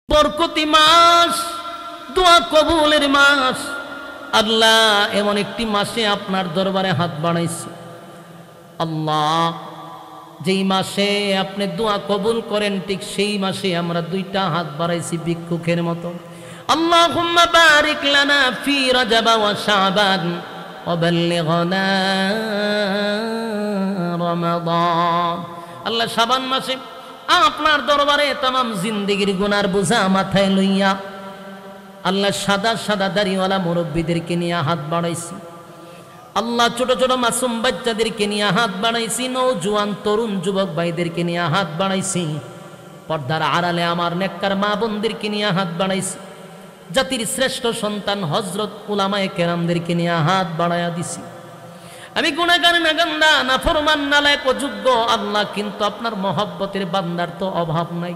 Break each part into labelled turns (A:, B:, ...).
A: বরকতি মাস, দোয়া কবুলের মাস। আল্লাহ এমন একটি মাসে আপনার দরবারে হাত বাড়াইছি আল্লাহ, যেই মাসে আপনি দোয়া কবুল করেন ঠিক সেই মাসে আমরা দুইটা হাত বাড়াইছি ভিক্ষুকের মতো। আল্লাহুম্মা বারিক লানা ফি রজব ওয়া শাবান ওয়া বাল্লিগনা রমাদান। আল্লাহ শাবান মাসে আপনার দরবারে তামাম জিন্দেগির গুনার বোঝা মাথায় লইয়া আল্লাহ সাদা সাদা দাড়িওয়ালা মুরব্বীদেরকে নিয়ে হাত বাড়াইছি আল্লাহ, ছোট ছোট মাসুম বাচ্চাদেরকে নিয়ে হাত বাড়াইছি, নওজোয়ান তরুণ যুবক ভাইদেরকে নিয়ে হাত বাড়াইছি, পর্দার আড়ালে আমার নেককার মা বোনদেরকে নিয়ে হাত বাড়াইছি, জাতির শ্রেষ্ঠ সন্তান হযরত উলামায়ে কেরামদেরকে নিয়ে হাত বাড়াইয়া দিছি। আমি গুনাহগার নাগান্দা নাফরমান নালায়েক অযোগ্য আল্লাহ, কিন্তু আপনার মহব্বতের বান্দার তো অভাব নাই।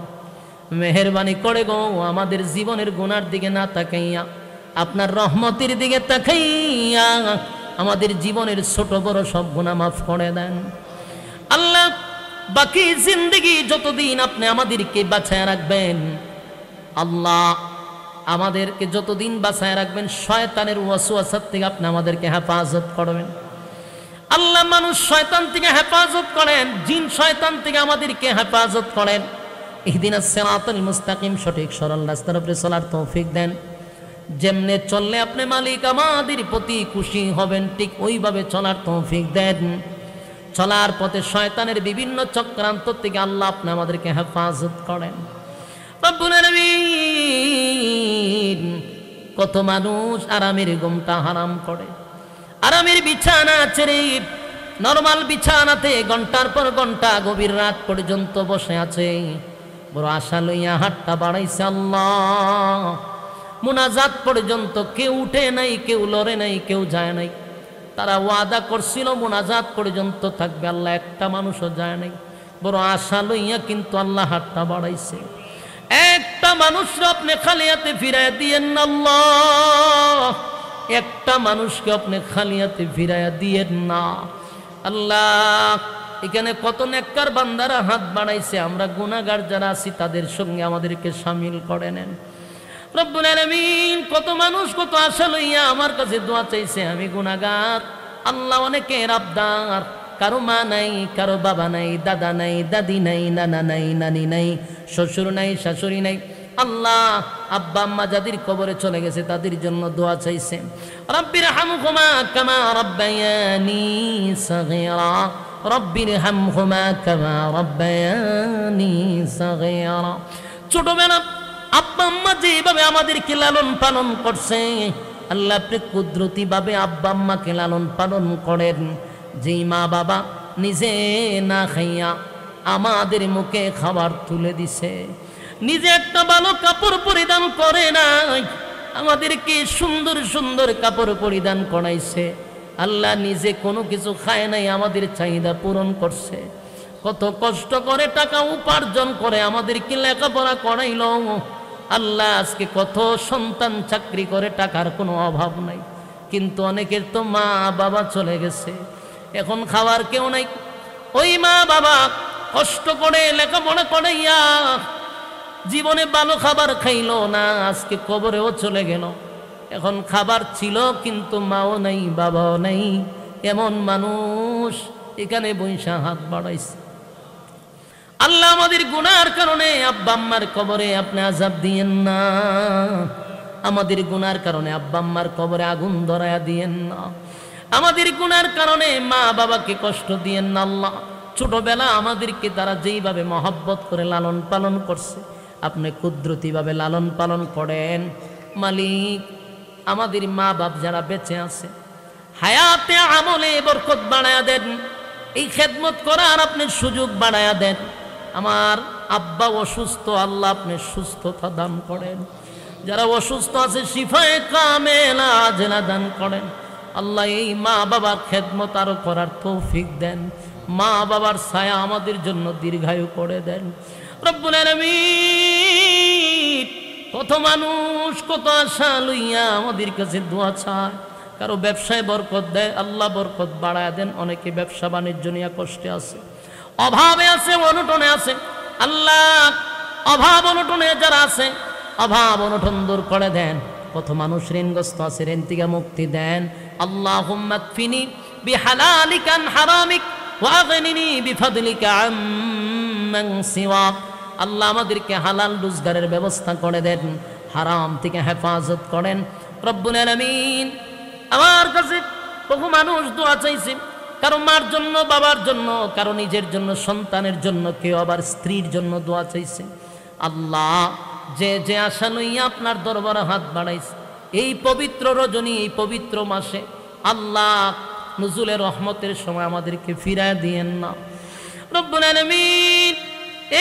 A: মেহেরবানি করে গো আমাদের জীবনের গুনার দিকে না তাকাইয়া আপনার রহমতের দিকে তাকাইয়া আমাদের জীবনের ছোট বড় সব গুনাহ মাফ করে দেন আল্লাহ। বাকি জিন্দেগি যতদিন আপনি আমাদেরকে বাঁচায় রাখবেন আল্লাহ, আমাদেরকে যতদিন বাঁচায় রাখবেন শয়তানের ওয়াসওয়াসা থেকে আপনি আমাদেরকে হেফাজত করবেন আল্লাহ। মানুষ শয়তান থেকে হেফাজত করেন, জিন শয়তান থেকে আমাদেরকে হেফাজত করেন। ইহদিনাস সিরাতাল মুস্তাকিম, সঠিক সরল রাস্তার উপরে চলার তৌফিক দেন। যেমনে চললে আপনি মালিক আমাদের প্রতি খুশি হবেন ঠিক ওইভাবে চলার তৌফিক দেন। চলার পথে শয়তানের বিভিন্ন চক্রান্ত থেকে আল্লাহ আপনি আমাদেরকে হেফাজত করেন রব্বুল আলামিন। কত মানুষ আরামের ঘুমটা হারাম করে, আরামের বিছানা ছেড়ে নরমাল বিছানাতে ঘন্টার পর ঘন্টা গভীর রাত পর্যন্ত বসে আছে, বড় আশা লইয়া হাতটা বাড়াইছে আল্লাহ। মুনাজাত পর্যন্ত কেউ উঠে নাই, কেউ লড়ে নাই, কেউ যায় নাই। তারা ওয়াদা করছিল মুনাজাত পর্যন্ত থাকবে, আল্লাহ একটা মানুষও যায় নাই। বড় আশা লইয়া কিন্তু আল্লাহ হাতটা বাড়াইছে। একটা মানুষকে আপনি খালি হাতে ফিরাইয়া দিয়েন না আল্লাহ, একটা মানুষকে আপনি খালি হাতে ফিরাইয়া দিয়েন না আল্লাহ। এখানে কত নেককার বান্দারা হাত বাড়াইছে, আমরা গুনাহগার যারা আছি তাদের সঙ্গে আমাদেরকে শামিল করে নেন রব্বুল আলামিন। কত মানুষ কত আশা লইয়া আমার কাছে দোয়া চাইছে, আমি গুনাহগার আল্লাহ। অনেকের আবদার, কারো মা নাই, কারো বাবা নাই, দাদা নাই, দাদি নাই, নানা নাই, নানি নাই, শ্বশুর নাই, শাশুড়ি নাই আল্লাহ। আব্বা আম্মা যাদের কবরে চলে গেছে তাদের জন্য দোয়া চাইছে, রব্বির হামহুমা কামা রব্বায়ানি সাগীরা, রব্বির হামহুমা কামা রব্বায়ানি সাগীরা। ছোটবেলা আব্বা আম্মা যেভাবে আমাদেরকে লালন পালন করছে আল্লাহ, আপনি কুদরতি ভাবে আব্বা আম্মাকে লালন পালন করেন। যেই মা বাবা নিজে না খাইয়া আমাদের মুখে খাবার তুলে দিছে, নিজে একটা ভালো কাপড় পরিধান করে নাই, আমাদেরকে সুন্দর সুন্দর কাপড় পরিধান করাইছে আল্লাহ। নিজে কোনো কিছু খায় নাই, আমাদের চাহিদা পূরণ করছে। কত কষ্ট করে টাকা উপার্জন করে আমাদেরকে লেখাপড়া করাইল আল্লাহ। আজকে কত সন্তান চাকরি করে, টাকার কোনো অভাব নাই, কিন্তু অনেকের তো মা বাবা চলে গেছে, এখন খাওয়ার কেউ নাই। ওই মা বাবা কষ্ট করে লেখাপড়া করাইয়া জীবনে ভালো খাবার খাইলো না, আজকে কবরেও চলে গেল। এখন খাবার ছিল কিন্তু মাও নাই, বাবাও নাই, এমন মানুষ এখানে বৈশা হাত বাড়াইছে আল্লাহ। আমাদের গুনার কারণে আব্বা আম্মার কবরে আপনি আযাব দিয়েন না, আমাদের গুনার কারণে আব্বা আম্মার কবরে আগুন ধরায়া দিয়েন না, আমাদের গুনার কারণে মা বাবাকে কষ্ট দিয়েন না আল্লাহ। ছোটবেলা আমাদেরকে তারা যেইভাবে মহব্বত করে লালন পালন করছে আপনি কুদরতিভাবে লালন পালন করেন মালিক। আমাদের মা বাপ যারা বেঁচে আছে হায়াতে আমলে বরকত বাড়ায়া দেন, এই খেদমত করার আপনি সুযোগ বাড়ায়া দেন। আমার আব্বা অসুস্থ আল্লাহ, আপনি সুস্থতা দান করেন। যারা অসুস্থ আছে শিফায়ে কামেলা আজলা দান করেন আল্লাহ। এই মা বাবার খেদমত আরো করার তৌফিক দেন, মা বাবার ছায়া আমাদের জন্য দীর্ঘায়ু করে দেন রব্বুল আলামিন। কত মানুষ কত আশা লইয়া আমাদের কাছে দোয়া চায়, কারো ব্যবসায় বরকত দেয় আল্লাহ, বরকত বাড়ায় দেন। অনেকে ব্যবসা বাণিজ্য নিয়ে কষ্টে আছে, অভাবে আছে, অনটনে আছে আল্লাহ। অভাব অনটনে যারা আছে অভাব অনটন দূর করে দেন। কত মানুষ ঋণগ্রস্ত আছে, ঋণ থেকে মুক্তি দেন। আল্লাহুম্মা কফিনি বিহালালিকা আন হারামিক ওয়া আগনিনি বিফাদলিকা আম্মান সিওয়াক। আল্লাহ আমাদেরকে হালাল রোজগারের ব্যবস্থা করে দেন, হারাম থেকে হেফাজত করেন। রব্বুল আলামিন, আমার কাছে বহু মানুষ দোয়া চাইছে, কারো মার জন্য, বাবার জন্য, কারো নিজের জন্য, সন্তানের জন্য, কেউ আবার স্ত্রীর জন্য দোয়া চাইছে। আল্লাহ, যে যে আশা লইয়া আপনার দরবারে হাত বাড়াইছে এই পবিত্র রজনী, এই পবিত্র মাসে, আল্লাহ নুজুলের রহমতের সময় আমাদেরকে ফিরায় দিয়েন না। রব্বুল আলামিন,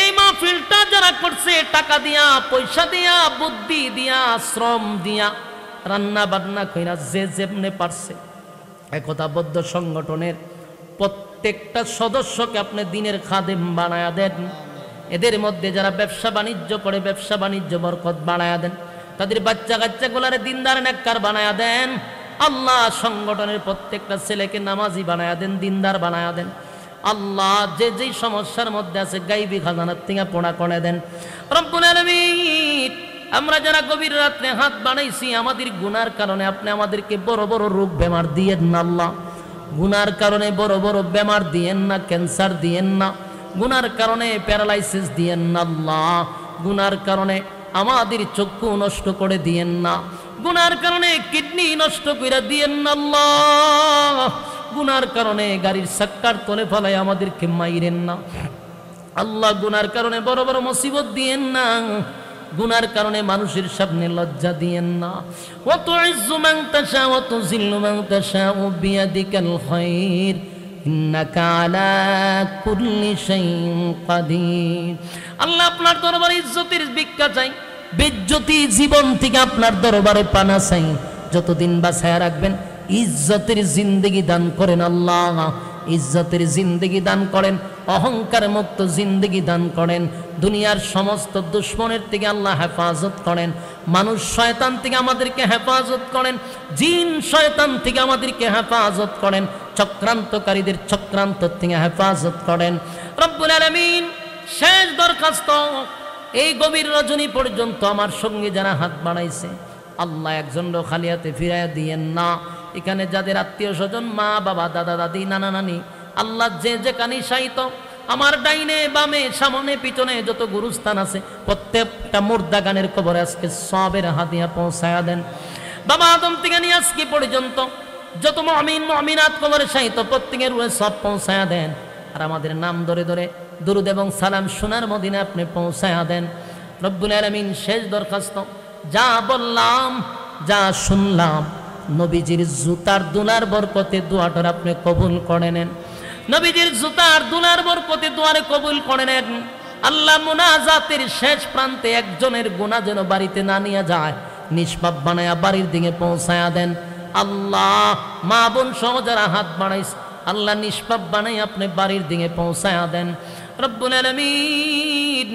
A: এই মাহফিলটা যারা করছে টাকা দিয়া, পয়সা দিয়া, বুদ্ধি দিয়া, শ্রম দিয়া, রান্না বান্না কইরা, যে যেমনে পারছে, একতাবদ্ধ সংগঠনের প্রত্যেকটা সদস্যকে আপনি দিনের খাদেম বানায়া দেন। এদের মধ্যে যারা ব্যবসা বাণিজ্য করে, ব্যবসা বাণিজ্য বরকত বানায়া দেন। তাদের বাচ্চা কাচ্চাগুলারে দিনদার নেককার বানায়া দেন। আল্লাহ, সংগঠনের প্রত্যেকটা ছেলেকে নামাজি বানায়া দেন, দিনদার বানায়া দেন। আল্লাহ, যে যেই সমস্যার মধ্যে আছে গাইবি খাজানার থেকে পোড়া করে দেন। রব্বুল আলামিন, আমরা যারা গভীর রাত্রে হাত বানাইছি, আমাদের গুনার কারণে আপনি আমাদেরকে বড় বড় রোগ বেমার দিয়েন না। আল্লাহ, গুনার কারণে বড় বড় বেমার দিয়েন না, ক্যান্সার দিয়েন না, গুনার কারণে প্যারালাইসিস দিয়েন না। আল্লাহ, গুনার কারণে আমাদের চক্ষু নষ্ট করে দিয়েন না, গুনার কারণে কিডনি নষ্ট করে দিয়েন না। আল্লাহ, গুনার কারণে গাড়ির চাক্কার তলে ফেলায় আমাদেরকে মাইরেন না। আল্লাহ, গুনার কারণে বড় বড় মুসিবত দিয়েন না, গুনার কারণে মানুষের সামনে লজ্জা দিয়েন না। ওয়া তুইজ্জু মান তাশা ওয়া তুযিল্লু মান তাশা বিয়াদিকাল খায়র ইন্নাকা আলা কুল্লি শাইইন কাদির। আল্লাহ, আপনার দরবারে ইজ্জতের ভিক্ষা চাই, বেজ্জতি জীবন থেকে আপনার দরবারে পানা চাই। যতদিন বাঁচায়া রাখবেন, ইজ্জতের জিন্দেগি দান করেন। আল্লাহ, ইজ্জতের জিন্দেগি দান করেন, অহংকার মুক্ত জিন্দেগি দান করেন। দুনিয়ার সমস্ত দুশ্মনের থেকে আল্লাহ হেফাজত করেন। মানুষ শয়তান থেকে আমাদেরকে হেফাজত করেন, জিন শয়তান থেকে আমাদেরকে হেফাজত করেন, চক্রান্তকারীদের চক্রান্ত থেকে হেফাজত করেন। রব্বুল আলামিন, শেষ দরখাস্ত, এই গভীর রজনী পর্যন্ত আমার সঙ্গে যারা হাত বাড়াইছে, আল্লাহ একজনও খালি হাতে ফিরাইয়া দিয়েন না। এখানে যাদের আত্মীয় স্বজন, মা বাবা, দাদা দাদি, নানা নানি, আল্লাহ যে যেখানে শায়িত, আমার ডাইনে বামে সামনে পিছনে যত গুরুস্থান আছে, প্রত্যেকটা মুর্দা গানের কবরে আজকে সবের হাতিয়া পৌঁছায়া দেন। বাবা আদম থেকে নিয়ে আজকে পর্যন্ত যত মুমিন মুমিনাত কবরে শায়িত, প্রত্যেকের রূহে সব পৌঁছায়া দেন। আর আমাদের নাম ধরে ধরে দুরুদ এবং সালাম সোনার মদিনা আপনি পৌঁছায়া দেন। রব্বুল আলামিন, শেষ দরখাস্ত, যা বললাম, যা শুনলাম, নবীজির জুতার দুলার বরকতে দোয়াটা আপনি কবুল করে নেন। নবীজির জুতার দুলার বরকতে দোয়ারে কবুল করে নেন। আল্লাহ, মুনাজাতের শেষ প্রান্তে একজনের গুনাহ যেন বাড়িতে না নিয়ে যায়, নিষ্পাপ বানায়া বাড়ির দিকে পৌঁছায়া দেন। আল্লাহ, মা বোন সহ যারা হাত বাড়াইছে, আল্লাহ নিষ্পাপ বানাই আপনি বাড়ির দিকে পৌঁছায়া দেন। রব্বুল আলামিন,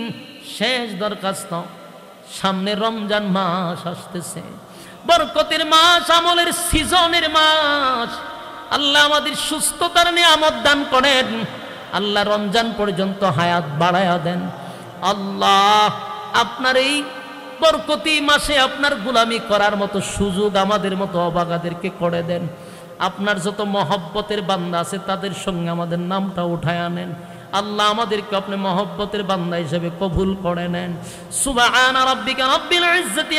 A: শেষ দরখাস্ত, সামনে রমজান মাস আসতেছে, বরকতের মাস, আমলের সিজনের মাস। আল্লাহ, আমাদের সুস্থতার নিয়ামত দান করেন। আল্লাহ, রমজান পর্যন্ত হায়াত বাড়ায়া দেন। আল্লাহ, আপনার এই বরকতি মাসে আপনার গোলামি করার মতো সুযোগ আমাদের মতো অবাগাদেরকে করে দেন। আপনার যত মহব্বতের বান্দা আছে তাদের সঙ্গে আমাদের নামটা উঠায় আনেন। আল্লাহ, আমাদেরকে আপনি মহব্বতের বান্দা হিসেবে কবুল করে নেন। সুবহান রাব্বিকা রাব্বিল ইজ্জাতি